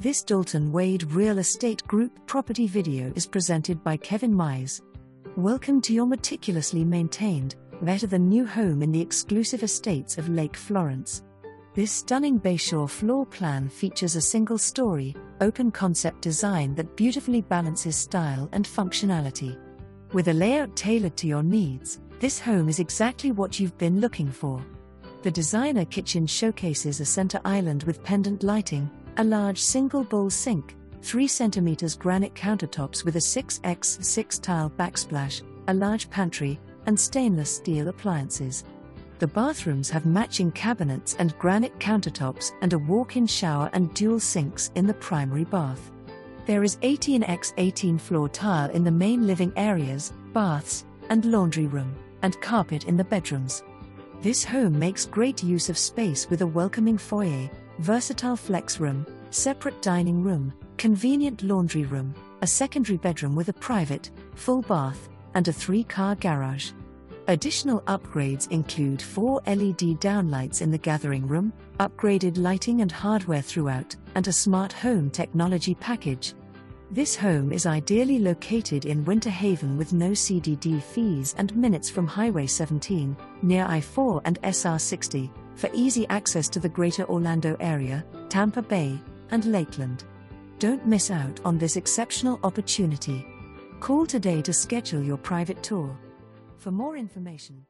This Dalton Wade Real Estate Group property video is presented by Kevin Mize. Welcome to your meticulously maintained, better than new home in the exclusive Estates of Lake Florence. This stunning Bayshore floor plan features a single-story, open-concept design that beautifully balances style and functionality. With a layout tailored to your needs, this home is exactly what you've been looking for. The designer kitchen showcases a center island with pendant lighting, a large single-bowl sink, 3 cm granite countertops with a 6x6 tile backsplash, a large pantry, and stainless steel appliances. The bathrooms have matching cabinets and granite countertops and a walk-in shower and dual sinks in the primary bath. There is 18x18 floor tile in the main living areas, baths, and laundry room, and carpet in the bedrooms. This home makes great use of space with a welcoming foyer, versatile flex room, separate dining room, convenient laundry room, a secondary bedroom with a private, full bath, and a 3-car garage. Additional upgrades include 4 LED downlights in the gathering room, upgraded lighting and hardware throughout, and a smart home technology package. This home is ideally located in Winter Haven with no CDD fees and minutes from Highway 17, near I-4 and SR60, for easy access to the greater Orlando area, Tampa Bay, and Lakeland. Don't miss out on this exceptional opportunity. Call today to schedule your private tour. For more information,